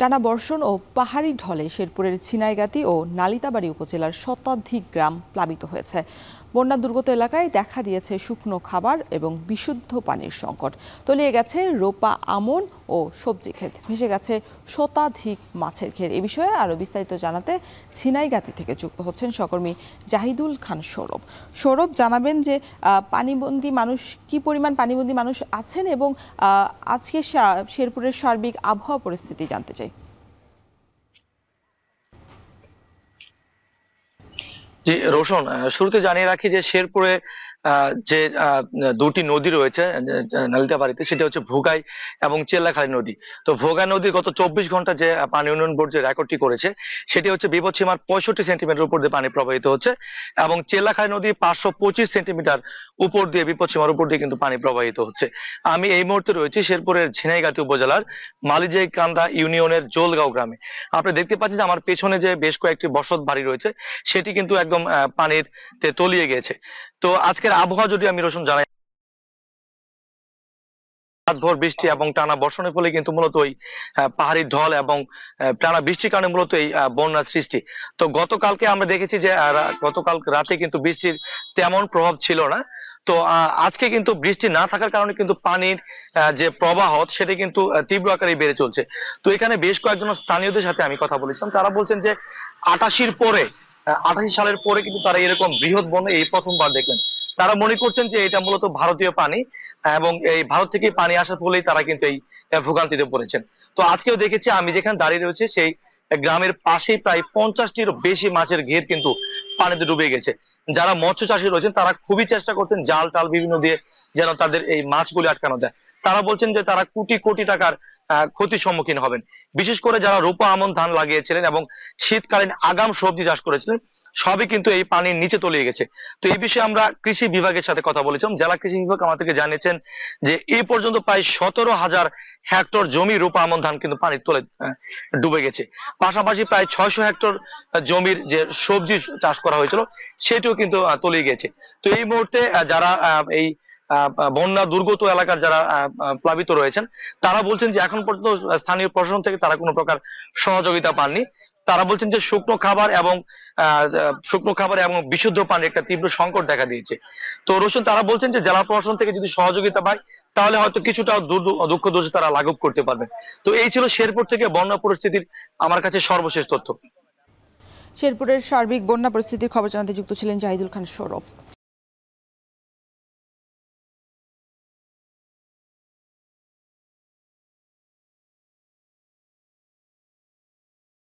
টানা বর্ষণ ও পাহাড়ি ঢলে শেরপুরের ছিনাইগাতি ও নালিতাবাড়ী উপজেলার শতাধিক গ্রাম প্লাবিত হয়েছে। বন্যা দুর্গত এলাকায় দেখা দিয়েছে শুকনো খাবার এবং বিশুদ্ধ পানির সংকট। তলিয়ে গেছে রোপা আমন ও সবজি ক্ষেত, ভেসে গেছে শতাধিক মাছের ঘের। এ বিষয়ে আরও বিস্তারিত জানাতে ছিনাইগাতি থেকে যুক্ত হচ্ছেন সহকর্মী জাহিদুল খান সৌরভ। সৌরভ, জানাবেন যে পানিবন্দী মানুষ কি পরিমাণ পানিবন্দী মানুষ আছেন এবং আজকে শেরপুরের সার্বিক আবহাওয়া পরিস্থিতি জানতে চাই। জি রোশন, শুরুতে জানিয়ে রাখি যে শেরপুরে যে দুটি নদী রয়েছে নালিতাবাড়ীতে, সেটা হচ্ছে ভোগাই এবং চেল্লাখালী নদী। তো ভোগাই নদী গত 24 ঘন্টা যে পানি উন্নয়ন বোর্ড যে রেকর্ডটি করেছে সেটি হচ্ছে বিপদসীমার 65 সেন্টিমিটার উপর দিয়ে পানি প্রবাহিত হচ্ছে, এবং চেল্লাখালী নদী 525 সেন্টিমিটার উপর দিয়ে বিপদসীমার উপর দিয়ে কিন্তু পানি প্রবাহিত হচ্ছে। আমি এই মুহূর্তে রয়েছি শেরপুরের ঝিনাইগাতি উপজেলার মালিজাই কান্দা ইউনিয়নের জোলগাঁও গ্রামে। আপনি দেখতে পাচ্ছেন যে আমার পেছনে যে বেশ কয়েকটি বসত বাড়ি রয়েছে সেটি কিন্তু একদম পানির তলিয়ে গেছে। তো আজকের আবহাওয়া যদি আমি রোশন জানাই, রাতভর বৃষ্টি এবং টানা বর্ষণের ফলে কিন্তু মূলত ওই পাহাড়ি ঢল এবং টানা বৃষ্টির কারণে মূলত এই বন্যার সৃষ্টি। তো গতকালকে আমরা দেখেছি যে গতকাল রাতে কিন্তু বৃষ্টির তেমন প্রভাব ছিল না। তো আজকে কিন্তু বৃষ্টি না থাকার কারণে কিন্তু পানির যে প্রবাহ সেটা কিন্তু তীব্র আকারে বেড়ে চলছে। তো এখানে বেশ কয়েকজন স্থানীয়দের সাথে আমি কথা বলেছিলাম, তারা বলছেন যে 88 সালের পরে কিন্তু তারা এরকম বৃহৎ বন্যা এই প্রথমবার দেখলেন। তারা মনে করছেন যে এটা মূলত ভারতীয় পানি, এবং এই ভারত থেকে পানি আসার ফলেই তারা কিন্তু এই ভোগান্তিতে পড়েছেন। তো আজকেও দেখেছি, আমি যেখানে দাঁড়িয়ে রয়েছে সেই গ্রামের পাশেই প্রায় 50টির বেশি মাছের ঘের কিন্তু পানিতে ডুবে গেছে। যারা মৎস্য চাষী রয়েছেন তারা খুবই চেষ্টা করছেন জাল টাল বিভিন্ন দিয়ে যেন তাদের এই মাছগুলি আটকানো যায়। তারা বলছেন যে তারা কোটি কোটি টাকার ক্ষতির সম্মুখীন হবেন। বিশেষ করে যারা রোপা আমন ধান লাগিয়েছিলেন এবং শীতকালীন আগাম সবজি চাষ করেছিলেন, সবই কিন্তু এই পানির নিচে তলিয়ে গেছে। তো এই বিষয়ে আমরা কৃষি বিভাগের সাথে কথা বলেছিলাম। জেলা কৃষি বিভাগ আমাদেরকে জানিয়েছেন যে এই পর্যন্ত প্রায় 17,000 হেক্টর জমি রোপা আমন ধান কিন্তু পানির তলে ডুবে গেছে। পাশাপাশি প্রায় 600 হেক্টর জমির যে সবজি চাষ করা হয়েছিল সেটিও কিন্তু তলিয়ে গেছে। তো এই মুহূর্তে যারা এই বন্যা দুর্গত এলাকার যারা প্লাবিত রয়েছেন তারা বলছেন যে এখন পর্যন্ত স্থানীয় প্রশাসন থেকে তারা কোনো প্রকার সহযোগিতা পাননি। তারা বলছেন যে শুকনো খাবার এবং বিশুদ্ধ পানির একটা তীব্র সংকট দেখা দিয়েছে। তো রোশন, তারা বলছেন যে জেলা প্রশাসন থেকে যদি সহযোগিতা পায় তাহলে হয়তো কিছুটা দুঃখ দুর্দশা তারা লাঘব করতে পারবেন। তো এই ছিল শেরপুর থেকে বন্যা পরিস্থিতির আমার কাছে সর্বশেষ তথ্য। শেরপুরের সার্বিক বন্যা পরিস্থিতির খবর জানাতে যুক্ত ছিলেন জাহিদুল খান সৌরভ।